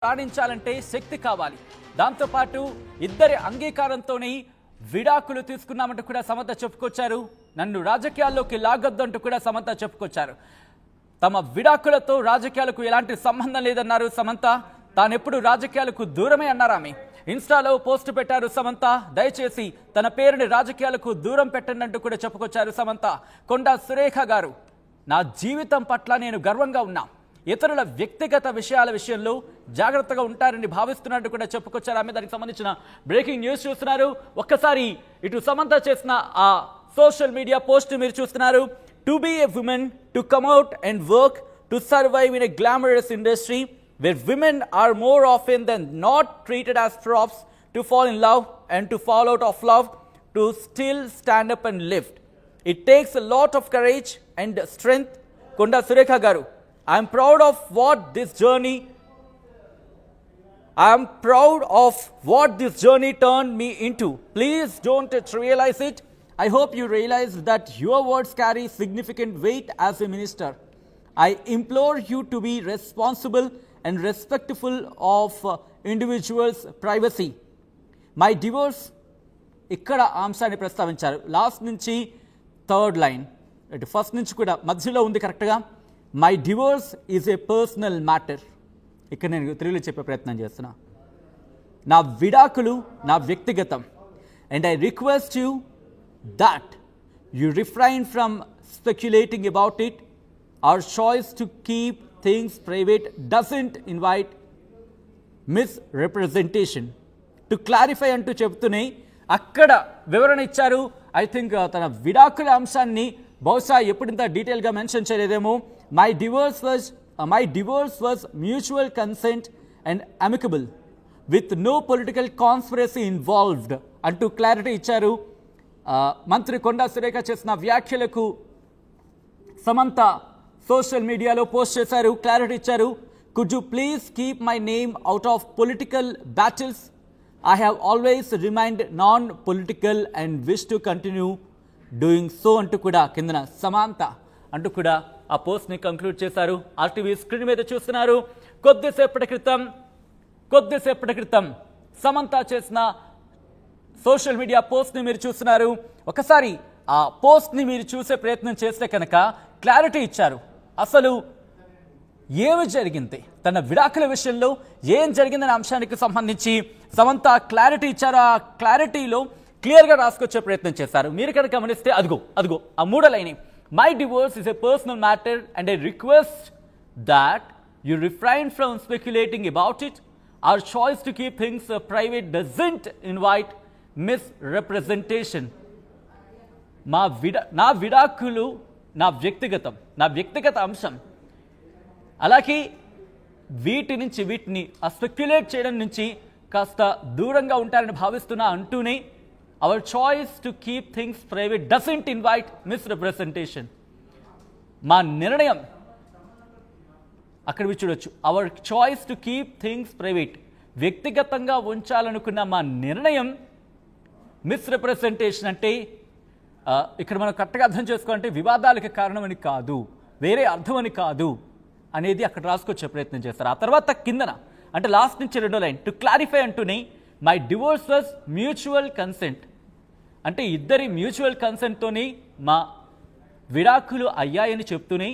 రాణించాలంటే శక్తి కావాలి. దాంతో పాటు ఇద్దరి అంగీకారంతోనే విడాకులు తీసుకున్నామంటూ కూడా సమంత చెప్పుకొచ్చారు. నన్ను రాజకీయాల్లోకి లాగొద్దంటూ కూడా సమంత చెప్పుకొచ్చారు. తమ విడాకులతో రాజకీయాలకు ఎలాంటి సంబంధం లేదన్నారు సమంత. తానెప్పుడు రాజకీయాలకు దూరమే అన్నారు ఆమె. ఇన్స్టాలో పోస్ట్ పెట్టారు సమంత. దయచేసి తన పేరుని రాజకీయాలకు దూరం పెట్టండి అంటూ కూడా చెప్పుకొచ్చారు సమంత. కొండా సురేఖ గారు, నా జీవితం పట్ల నేను గర్వంగా ఉన్నా. ఇతరుల వ్యక్తిగత విషయాల విషయంలో జాగ్రత్తగా ఉంటారని భావిస్తున్నట్టు కూడా చెప్పుకొచ్చారు ఆమె. దానికి సంబంధించిన బ్రేకింగ్ న్యూస్ చూస్తున్నారు. ఒక్కసారి ఇటు సమంత చేసిన ఆ సోషల్ మీడియా పోస్ట్ మీరు చూస్తున్నారు. To be a women, to come out and work, to survive in a glamorous industry where women are more often than not treated as props, to fall in love and to fall out of love, to still stand up and lift. It takes a lot of courage and strength. Konda Surekha garu, I am proud of what this journey turned me into. Please don't trivialize it. I hope you realize that your words carry significant weight as a minister. I implore you to be responsible and respectful of individuals' privacy. My divorce, ikkada అంశాన్ని ప్రస్తావించారు. Last నుంచి third line, ఇటు first నుంచి కూడా మధ్యలో ఉంది కరెక్ట్గా. My divorce is a personal matter. ఇక్కడ నేను తెలుగులో చెప్పే ప్రయత్నం చేస్తున్నా. నా విడాకులు నా వ్యక్తిగతం. And I request you that you refrain from speculating about it. Our choice to keep things private doesn't invite misrepresentation. To clarify అంటూ చెప్తూనే అక్కడ వివరణ ఇచ్చారు. ఐ థింక్ తన విడాకుల అంశాన్ని బహుశా ఎప్పుడింత డీటెయిల్గా మెన్షన్ చేయలేదేమో. My divorce was mutual consent and amicable with no political conspiracy involved అంటూ క్లారిటీ ఇచ్చారు. మంత్రి కొండా సురేఖ చేసిన వ్యాఖ్యలకు సమంత సోషల్ మీడియాలో పోస్ట్ చేశారు, క్లారిటీ ఇచ్చారు. Could you please keep my name out of political battles. I have always remained non political and wish to continue doing so అంటూ కూడా కిందన సమంత అంటూ కూడా ఆ పోస్ట్ని కంక్లూడ్ చేశారు. ఆర్టీవీ స్క్రీన్ మీద చూస్తున్నారు. కొద్దిసేపటి క్రితం సమంత చేసిన సోషల్ మీడియా పోస్ట్ని మీరు చూస్తున్నారు. ఒకసారి ఆ పోస్ట్ని మీరు చూసే ప్రయత్నం చేస్తే కనుక క్లారిటీ ఇచ్చారు. అసలు ఏమి జరిగింది, తన విడాకుల విషయంలో ఏం జరిగిందనే అంశానికి సంబంధించి సమంత క్లారిటీ ఇచ్చారు. ఆ క్లారిటీలో క్లియర్గా రాసుకొచ్చే ప్రయత్నం చేశారు. మీరు కనుక గమనిస్తే అదిగో ఆ మూడో line, my divorce is a personal matter and I request that you refrain from speculating about it. Our choice to keep things private doesn't invite misrepresentation. నా విడాకులు నా వ్యక్తిగత అంశం. అలాగే వీటిని స్పెక్యులేట్ చేయడం నుంచి కాస్త దూరంగా ఉంటారని భావిస్తున్నా అంటూనే our choice to keep things private doesn't invite misrepresentation. మా నిర్ణయం అక్కడ చూడొచ్చు. Our choice to keep things private, వ్యక్తిగతంగా ఉంచాలనుకున్న మా నిర్ణయం మిస్‌రెప్రజెంటేషన్ అంటే ఇక్కడ మనం కరెక్ట్గా అర్థం చేసుకోవాలంటే వివాదాలకు కారణమని కాదు, వేరే అర్థమని కాదు అనేది అక్కడ రాసుకొచ్చే ప్రయత్నం చేస్తారు. ఆ తర్వాత కిందన అంటే లాస్ట్ నుంచి రెండో లైన్, టు క్లారిఫై అంటూనే my divorce was mutual consent. అంటే ఇద్దరి మ్యూచువల్ కన్సెంట్తోనే మా విడాకులు అయ్యాయని చెప్తూనే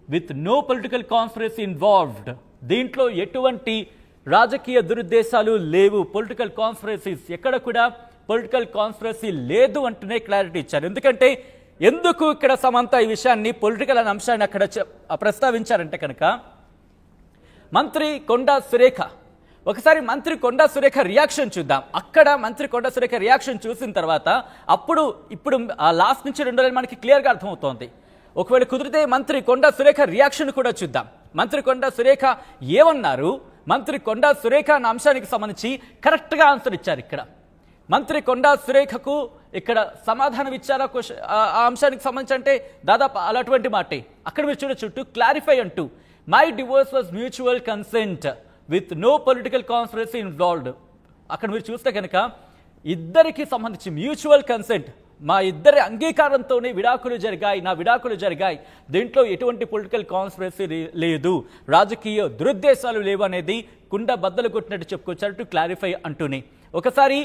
with no political conspiracy involved. దీంట్లో ఎటువంటి రాజకీయ దురుద్దేశాలు లేవు, పొలిటికల్ కాన్స్పిరసీస్ ఎక్కడ కూడా పొలిటికల్ కాన్స్పిరసీ లేదు అంటూనే క్లారిటీ ఇచ్చారు. ఎందుకు ఇక్కడ సమంత ఈ విషయాన్ని పొలిటికల్ అనే అంశాన్ని అక్కడ ప్రస్తావించారంటే కనుక మంత్రి కొండా సురేఖ, ఒకసారి మంత్రి కొండా సురేఖ రియాక్షన్ చూద్దాం. అక్కడ మంత్రి కొండా సురేఖ రియాక్షన్ చూసిన తర్వాత ఇప్పుడు లాస్ట్ నుంచి రెండో లైన్ మనకి క్లియర్గా అర్థమవుతోంది. ఒకవేళ కుదిరితే మంత్రి కొండా సురేఖ రియాక్షన్ కూడా చూద్దాం. మంత్రి కొండా సురేఖ ఏమన్నారు, మంత్రి కొండా సురేఖ అన్న అంశానికి సంబంధించి కరెక్ట్గా ఆన్సర్ ఇచ్చారు. ఇక్కడ మంత్రి కొండా సురేఖకు ఇక్కడ సమాధానం ఇచ్చారా ఆ అంశానికి సంబంధించి అంటే దాదాపు అలాంటి మాటే. అక్కడ మీరు చూడొచ్చు, టు క్లారిఫై అంటూ my divorce was mutual consent with no political conspiracy involved. అక్కడ మీరు చూస్తే కనుక ఇద్దరికి సంబంధించి మ్యూచువల్ కన్సెంట్, మా ఇద్దరి అంగీకారంతోనే విడాకులు జరిగాయి, నా విడాకులు జరిగాయి, దీంట్లో ఎటువంటి పొలిటికల్ కాన్స్పిరసీ లేదు, రాజకీయ దురుద్దేశాలు లేవు అనేది కుండ బద్దలు కొట్టినట్టు చెప్పుకొచ్చారు టు క్లారిఫై అంటూనే. ఒకసారి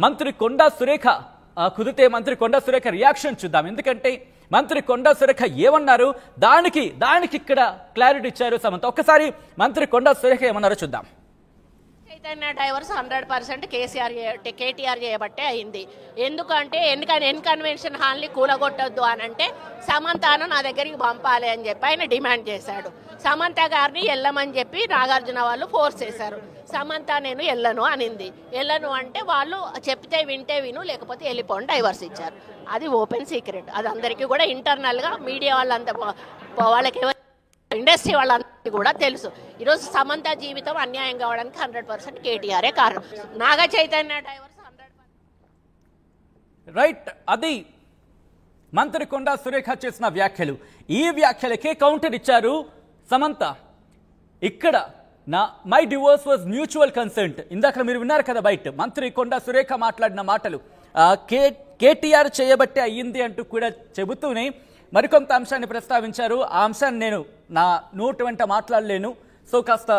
మంత్రి కొండా సురేఖ కుదిరితే మంత్రి కొండా సురేఖ రియాక్షన్ చూద్దాం. ఎందుకంటే మంత్రి కొండా సురేఖ ఏమన్నారు దానికి ఇక్కడ క్లారిటీ ఇచ్చారు సమంత. ఒక్కసారి మంత్రి కొండా సురేఖ ఏమన్నారో చూద్దాం. చైతన్య డైవర్స్ 100% కేటీఆర్ చేయబట్టే అయింది. ఎందుకంటే ఎన్కన్వెన్షన్ హాల్ని కూలగొట్టొద్దు అని అంటే సమంతను నా దగ్గరికి పంపాలి అని చెప్పి ఆయన డిమాండ్ చేశాడు. సమంత గారిని వెళ్ళమని చెప్పి నాగార్జున వాళ్ళు ఫోర్స్ చేశారు. సమంత నేను వెళ్ళను అనింది. వెళ్ళను అంటే వాళ్ళు చెప్తే వింటే విను, లేకపోతే వెళ్ళిపోండి, డైవర్స్ ఇచ్చారు. అది ఓపెన్ సీక్రెట్, అది అందరికీ కూడా ఇంటర్నల్గా మీడియా వాళ్ళంతా వాళ్ళకి ఇండస్ట్రీ వాళ్ళందరికీ కూడా తెలుసు. ఈరోజు సమంత జీవితం అన్యాయం కావడానికి 100% కేటీఆరే కారణం. నాగ చైతన్య డైవర్స్ 100%. రైట్, అది మంత్రి కొండా సురేఖ చేసిన వ్యాఖ్యలు. ఈ వ్యాఖ్యలకే కౌంటర్ ఇచ్చారు సమంత. ఇక్కడ my divorce was mutual consent, ఇందాక మీరు విన్నారు కదా బయట మంత్రి కొండా సురేఖ మాట్లాడిన మాటలు. కేటీఆర్ చేయబట్టే అయ్యింది అంటూ కూడా చెబుతూనే మరికొంత అంశాన్ని ప్రస్తావించారు. ఆ అంశాన్ని నేను నా నోటి వెంట మాట్లాడలేను, సో కాస్త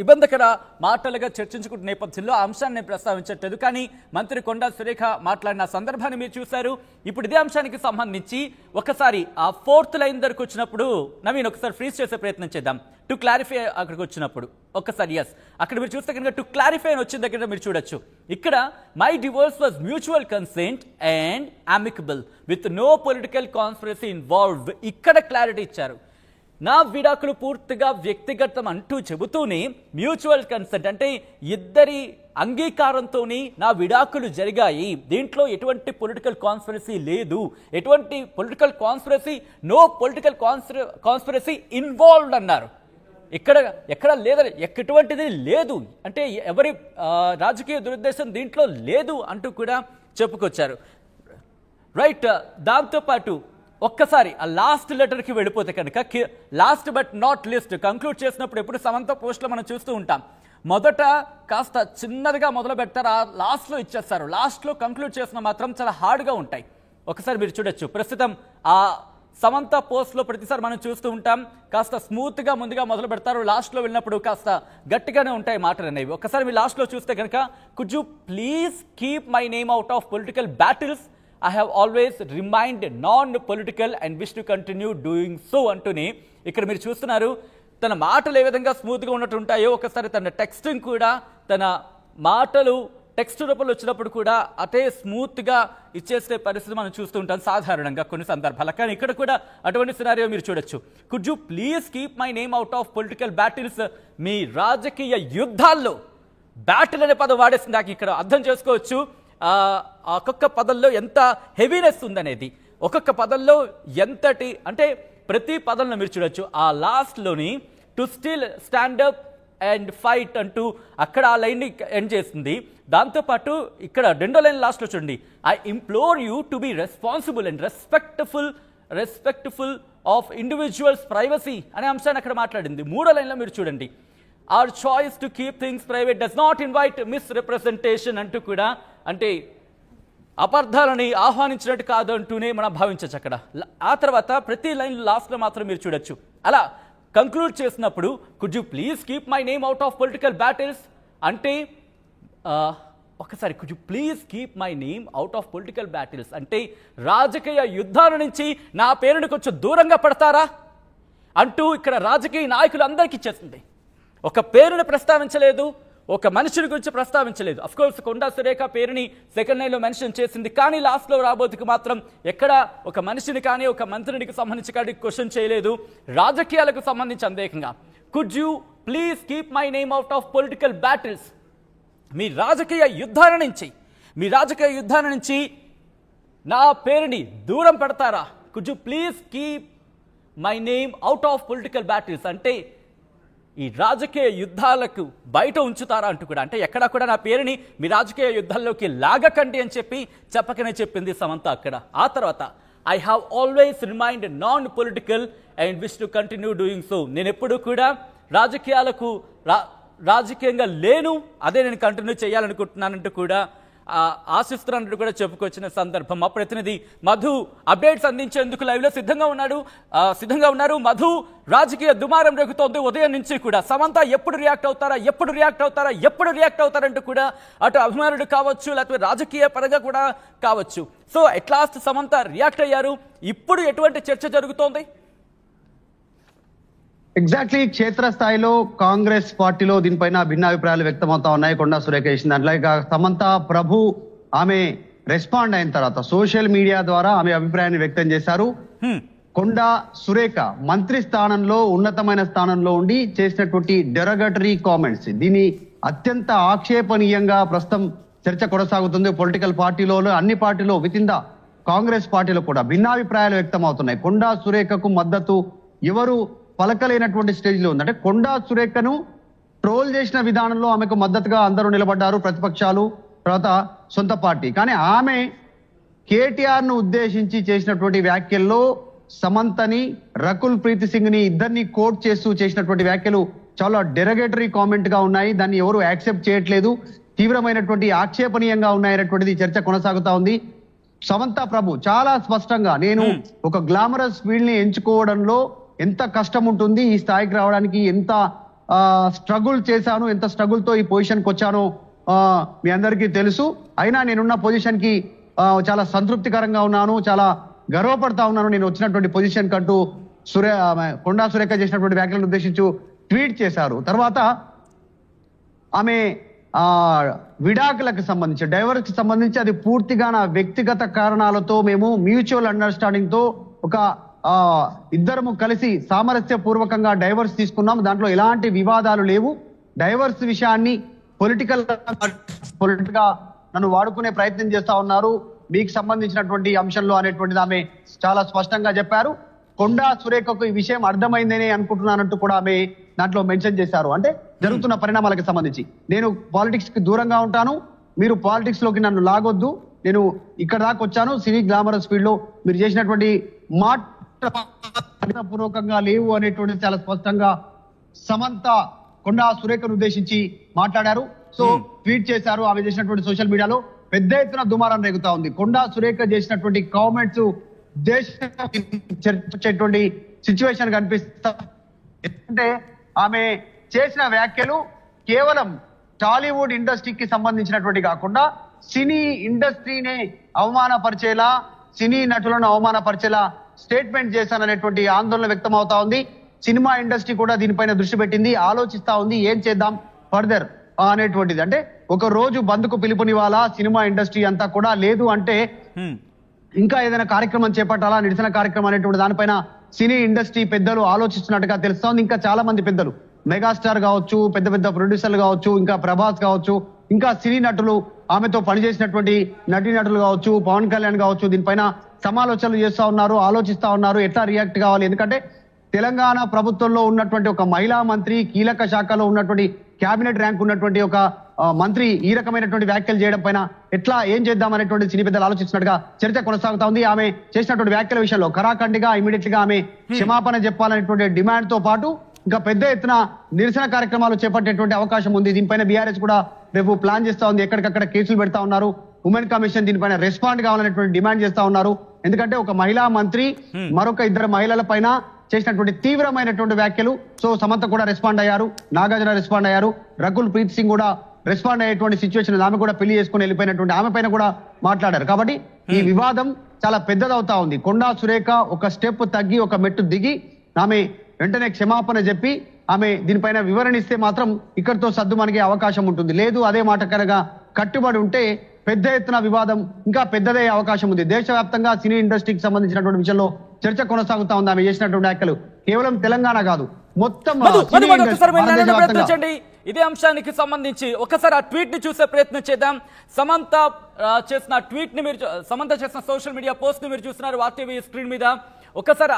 ఇబ్బందికర మాటలుగా చర్చించుకుంటున్న నేపథ్యంలో ఆ అంశాన్ని ప్రస్తావించట్లేదు. కానీ మంత్రి కొండా సురేఖ మాట్లాడిన సందర్భాన్ని మీరు చూశారు. ఇప్పుడు ఇదే అంశానికి సంబంధించి ఒకసారి ఆ 4th లైన్ దగ్గరకు వచ్చినప్పుడు నవీన్ ఒకసారి ఫ్రీజ్ చేసే ప్రయత్నం చేద్దాం. టు క్లారిఫై అక్కడికి వచ్చినప్పుడు ఒకసారి ఎస్, అక్కడ మీరు చూస్తే కనుక టు క్లారిఫై అని వచ్చిన దగ్గర మీరు చూడొచ్చు. ఇక్కడ my divorce was mutual consent and amicable with no political conspiracy involved. ఇక్కడ క్లారిటీ ఇచ్చారు. నా విడాకులు పూర్తిగా వ్యక్తిగతం అంటూ చెబుతూనే మ్యూచువల్ కన్సెంట్ అంటే ఇద్దరి అంగీకారంతోనే నా విడాకులు జరిగాయి, దీంట్లో ఎటువంటి పొలిటికల్ కాన్స్పిరసీ లేదు, ఎటువంటి political conspiracy, no political conspiracy involved అన్నారు. ఎక్కడ లేదని, ఎటువంటిది లేదు అంటే ఎవరి రాజకీయ దురుద్దేశం దీంట్లో లేదు అంటూ కూడా చెప్పుకొచ్చారు. రైట్, దాంతోపాటు ఒక్కసారి ఆ లాస్ట్ లెటర్కి వెళ్ళిపోతే కనుక last but not list conclude చేసినప్పుడు ఎప్పుడు సమంత పోస్ట్లో మనం చూస్తూ ఉంటాం. మొదట కాస్త చిన్నదిగా మొదలు పెడతారు, ఆ లాస్ట్లో ఇచ్చేస్తారు. లాస్ట్లో కంక్లూడ్ చేసిన మాత్రం చాలా హార్డ్గా ఉంటాయి. ఒకసారి మీరు చూడొచ్చు. ప్రస్తుతం ఆ సమంత పోస్ట్లో ప్రతిసారి మనం చూస్తూ ఉంటాం, కాస్త స్మూత్గా ముందుగా మొదలు పెడతారు, లాస్ట్లో వెళ్ళినప్పుడు కాస్త గట్టిగానే ఉంటాయి మాటలు అనేవి. ఒకసారి మీరు లాస్ట్లో చూస్తే కనుక could you please keep my name out of political battles, I have always remained non-political and wish to continue doing so అంటూనే ఇక్కడ మీరు చూస్తున్నారు. తన మాటలు ఏ విధంగా స్మూత్గా ఉన్నట్టు ఉంటాయో ఒకసారి తన టెక్స్టింగ్ కూడా, తన మాటలు టెక్స్ట్ రూపంలో వచ్చినప్పుడు కూడా అదే స్మూత్గా ఇచ్చేసే పరిస్థితి మనం చూస్తూ ఉంటాం సాధారణంగా కొన్ని సందర్భాలు. కానీ ఇక్కడ కూడా అటువంటి సినారియో మీరు చూడొచ్చు. Could you please keep my name out of political battles, మీ రాజకీయ యుద్ధాల్లో బ్యాటిల్ అనే పదం వాడేసింది. నాకు ఇక్కడ అర్థం చేసుకోవచ్చు ఒక్కొక్క పదంలో ఎంత హెవీనెస్ ఉందనేది, ఒక్కొక్క పదంలో ఎంతటి అంటే ప్రతి పదంలో మీరు చూడొచ్చు. ఆ లాస్ట్లోని to still stand up and fight అంటూ అక్కడ ఆ లైన్ని ఎండ్ చేస్తుంది. దాంతోపాటు ఇక్కడ 2వ లైన్ లాస్ట్లో చూడండి, I implore you to be responsible and respectful of individuals privacy అనే అంశాన్ని అక్కడ మాట్లాడింది. 3వ లైన్లో మీరు చూడండి, our choice to keep things private does not invite misrepresentation అంటూ కూడా, అంటే అపార్థాలని ఆహ్వానించినట్టు కాదు అంటూనే మనం భావించవచ్చు అక్కడ. ఆ తర్వాత ప్రతి లైన్ లాస్ట్లో మాత్రం మీరు చూడొచ్చు. అలా కంక్లూడ్ చేసినప్పుడు could you please keep my name out of political battles అంటే ఒకసారి could you please keep my name out of political battles అంటే రాజకీయ యుద్ధాల నుంచి నా పేరుని కొంచెం దూరంగా పడతారా అంటూ ఇక్కడ రాజకీయ నాయకులందరికీ ఇచ్చేస్తుంది. ఒక పేరుని ప్రస్తావించలేదు, ఒక మనిషిని గురించి ప్రస్తావించలేదు. అఫ్కోర్స్ కొండా సురేఖ పేరుని 2nd లైన్లో మెన్షన్ చేసింది, కానీ లాస్ట్లో రాబోతుకు మాత్రం ఎక్కడ ఒక మనిషిని కానీ ఒక మంత్రికి సంబంధించి కానీ క్వశ్చన్ చేయలేదు. రాజకీయాలకు సంబంధించి అందేకంగా could you please keep my name out of political battles, మీ రాజకీయ యుద్ధాల నుంచి నా పేరుని దూరం పెడతారా, could you please keep my name out of political battles అంటే ఈ రాజకీయ యుద్ధాలకు బయట ఉంచుతారా అంటూ కూడా, అంటే ఎక్కడా కూడా నా పేరుని మీ రాజకీయ యుద్ధాల్లోకి లాగకండి అని చెప్పకనే చెప్పింది సమంత అక్కడ. ఆ తర్వాత I have always remained non political and wish to continue doing so, నేను ఎప్పుడు కూడా రాజకీయంగా లేను, అదే నేను కంటిన్యూ చేయాలనుకుంటున్నానంటూ కూడా ఆశిస్తున్నట్టు కూడా చెప్పుకొచ్చిన సందర్భం. మా ప్రతినిధి మధు అప్డేట్స్ అందించేందుకు లైవ్ లో సిద్ధంగా ఉన్నారు. మధు, రాజకీయ దుమారం రేగుతోంది ఉదయం నుంచి కూడా. సమంత ఎప్పుడు రియాక్ట్ అవుతారంటూ కూడా అటు అభిమానులు కావచ్చు, లేకపోతే రాజకీయ పరంగా కూడా కావచ్చు. So at last Samantha react అయ్యారు. ఇప్పుడు ఎటువంటి చర్చ జరుగుతోంది? ఎగ్జాక్ట్లీ క్షేత్రస్థాయిలో కాంగ్రెస్ పార్టీలో దీనిపైన భిన్నాభిప్రాయాలు వ్యక్తమవుతా ఉన్నాయి. కొండా సురేఖ చేసిన దాంట్లో ఇక సమంత ప్రభు ఆమె రెస్పాండ్ అయిన తర్వాత సోషల్ మీడియా ద్వారా ఆమె అభిప్రాయాన్ని వ్యక్తం చేశారు. కొండా సురేఖ మంత్రి స్థానంలో ఉన్నతమైన స్థానంలో ఉండి చేసినటువంటి డెరగటరీ కామెంట్స్, దీన్ని అత్యంత ఆక్షేపణీయంగా ప్రస్తుతం చర్చ కొనసాగుతుంది. పొలిటికల్ పార్టీలో, అన్ని పార్టీలో, విత్ ఇన్ ద కాంగ్రెస్ పార్టీలో కూడా భిన్నాభిప్రాయాలు వ్యక్తం అవుతున్నాయి. కొండా సురేఖకు మద్దతు ఎవరు పలకలేనటువంటి స్టేజ్ లో ఉంది. అంటే కొండా సురేఖను ట్రోల్ చేసిన విధానంలో ఆమెకు మద్దతుగా అందరూ నిలబడ్డారు, ప్రతిపక్షాలు, తర్వాత సొంత పార్టీ. కానీ ఆమె కేటీఆర్ ను ఉద్దేశించి చేసినటువంటి వ్యాఖ్యల్లో సమంతని, రకుల్ ప్రీత్ సింగ్ ని ఇద్దరిని కోట్ చేస్తూ చేసినటువంటి వ్యాఖ్యలు చాలా డెరగేటరీ కామెంట్ గా ఉన్నాయి. దాన్ని ఎవరు యాక్సెప్ట్ చేయట్లేదు, తీవ్రమైనటువంటి ఆక్షేపణీయంగా ఉన్నాయనేటువంటిది చర్చ కొనసాగుతా ఉంది. సమంత ప్రభు చాలా స్పష్టంగా నేను ఒక గ్లామరస్ ఫీల్డ్ ని ఎంచుకోవడంలో ఎంత కష్టం ఉంటుంది, ఈ స్థాయికి రావడానికి ఎంత స్ట్రగుల్ చేశాను, ఎంత స్ట్రగుల్ తో ఈ పొజిషన్ కి వచ్చానో మీ అందరికీ తెలుసు. అయినా నేనున్న పొజిషన్ కి చాలా సంతృప్తికరంగా ఉన్నాను, చాలా గర్వపడతా ఉన్నాను నేను వచ్చినటువంటి పొజిషన్ కంటూ కొండా సురేఖ చేసినటువంటి వ్యాఖ్యలను ఉద్దేశించి ట్వీట్ చేశారు. తర్వాత ఆమె విడాకులకు సంబంధించి, డైవర్స్ కి సంబంధించి అది పూర్తిగా నా వ్యక్తిగత కారణాలతో మేము మ్యూచువల్ అండర్స్టాండింగ్ తో ఒక ఇద్దరము కలిసి సామరస్యపూర్వకంగా డైవర్స్ తీసుకున్నాం, దాంట్లో ఎలాంటి వివాదాలు లేవు. డైవర్స్ విషయాన్ని పొలిటికల్ గా నన్ను వాడుకునే ప్రయత్నం చేస్తా ఉన్నారు మీకు సంబంధించినటువంటి అంశంలో అనేటువంటిది ఆమె చాలా స్పష్టంగా చెప్పారు. కొండా సురేఖకు ఈ విషయం అర్థమైందనే అనుకుంటున్నానంటూ కూడా ఆమె దాంట్లో మెన్షన్ చేశారు. అంటే జరుగుతున్న పరిణామాలకు సంబంధించి నేను పాలిటిక్స్ కి దూరంగా ఉంటాను, మీరు పాలిటిక్స్ లోకి నన్ను లాగొద్దు, నేను ఇక్కడ దాకా వచ్చాను, సినీ గ్లామరస్ ఫీల్డ్ లో మీరు చేసినటువంటి పూర్వకంగా లేవు అనేటువంటిది చాలా స్పష్టంగా సమంత కొండా సురేఖను ఉద్దేశించి మాట్లాడారు. సో ట్వీట్ చేశారు. ఆమె చేసినటువంటి సోషల్ మీడియాలో పెద్ద ఎత్తున దుమారం రేగుతా ఉంది. కొండా సురేఖ చేసినటువంటి కామెంట్స్ చర్చించేటువంటి సిచ్యువేషన్ కనిపిస్తా. ఎందుకంటే ఆమె చేసిన వ్యాఖ్యలు కేవలం టాలీవుడ్ ఇండస్ట్రీకి సంబంధించినటువంటి కాకుండా సినీ ఇండస్ట్రీనే అవమానపరిచేలా, సినీ నటులను అవమానపరిచేలా స్టేట్మెంట్ చేశాననేటువంటి ఆందోళన వ్యక్తం అవుతా ఉంది. సినిమా ఇండస్ట్రీ కూడా దీనిపైన దృష్టి పెట్టింది, ఆలోచిస్తా ఉంది ఏం చేద్దాం ఫర్దర్ అనేటువంటిది. అంటే ఒక రోజు బంద్కు పిలుపునివ్వాలా సినిమా ఇండస్ట్రీ అంతా కూడా, లేదు అంటే ఇంకా ఏదైనా కార్యక్రమం చేపట్టాలా, నిరసన కార్యక్రమం అనేటువంటి దానిపైన సినీ ఇండస్ట్రీ పెద్దలు ఆలోచిస్తున్నట్టుగా తెలుస్తోంది. ఇంకా చాలా మంది పెద్దలు, మెగాస్టార్ కావచ్చు, పెద్ద పెద్ద ప్రొడ్యూసర్లు కావచ్చు, ఇంకా ప్రభాస్ కావచ్చు, ఇంకా సినీ నటులు, ఆమెతో పనిచేసినటువంటి నటీనటులు కావచ్చు, పవన్ కళ్యాణ్ కావచ్చు, దీనిపైన సమాలోచనలు చేస్తా ఉన్నారు, ఆలోచిస్తా ఉన్నారు ఎట్లా రియాక్ట్ కావాలి. ఎందుకంటే తెలంగాణ ప్రభుత్వంలో ఉన్నటువంటి ఒక మహిళా మంత్రి, కీలక శాఖలో ఉన్నటువంటి క్యాబినెట్ ర్యాంక్ ఉన్నటువంటి ఒక మంత్రి ఈ రకమైనటువంటి వ్యాఖ్యలు చేయడం పైన ఎట్లా ఏం చేద్దాం అనేటువంటి సినీ పెద్దలు ఆలోచిస్తున్నట్టుగా చర్చ కొనసాగుతా ఉంది. ఆమె చేసినటువంటి వ్యాఖ్యల విషయంలో ఖరాఖండిగా ఇమీడియట్ గా ఆమె క్షమాపణ చెప్పాలనేటువంటి డిమాండ్ తో పాటు ఇంకా పెద్ద ఎత్తున నిరసన కార్యక్రమాలు చేపట్టేటువంటి అవకాశం ఉంది. దీనిపైన బీఆర్ఎస్ కూడా రేపు ప్లాన్ చేస్తా ఉంది, ఎక్కడికక్కడ కేసులు పెడతా ఉన్నారు. ఉమెన్ కమిషన్ దీనిపైన రెస్పాండ్ కావాలనేటువంటి డిమాండ్ చేస్తా ఉన్నారు. ఎందుకంటే ఒక మహిళా మంత్రి మరొక ఇద్దరు మహిళల పైన చేసినటువంటి తీవ్రమైనటువంటి వ్యాఖ్యలు. సో సమంత కూడా రెస్పాండ్ అయ్యారు, నాగార్జున రెస్పాండ్ అయ్యారు, రకుల్ ప్రీత్ సింగ్ కూడా రెస్పాండ్ అయ్యేటువంటి సిచ్యువేషన్, ఆమె కూడా పెళ్లి చేసుకుని వెళ్ళిపోయినటువంటి ఆమె పైన కూడా మాట్లాడారు. కాబట్టి ఈ వివాదం చాలా పెద్దదవుతా ఉంది. కొండా సురేఖ ఒక స్టెప్ తగ్గి ఒక మెట్టు దిగి ఆమె వెంటనే క్షమాపణ చెప్పి ఆమె దీనిపైన వివరణ ఇస్తే మాత్రం ఇక్కడితో సద్దు మనకే అవకాశం ఉంటుంది. లేదు అదే మాట కనుక కట్టుబడి ఉంటే పెద్ద ఎత్తున వివాదం ఇంకా పెద్దదయ్యే అవకాశం ఉంది. దేశవ్యాప్తంగా సినీ ఇండస్ట్రీకి సంబంధించినటువంటి విషయంలో చర్చ కొనసాగుతా ఉంది. ఆమె చేసినటువంటి వ్యాఖ్యలు కేవలం తెలంగాణ కాదు, మొత్తం ఇదే అంశానికి సంబంధించి ఒకసారి ఆ ట్వీట్ ని చూసే ప్రయత్నం చేద్దాం. సమంత చేసిన ట్వీట్ ని మీరు, సమంత చేసిన సోషల్ మీడియా పోస్ట్ ని మీరు చూస్తున్నారు వార్టీవీ స్క్రీన్ మీద. ఒకసారి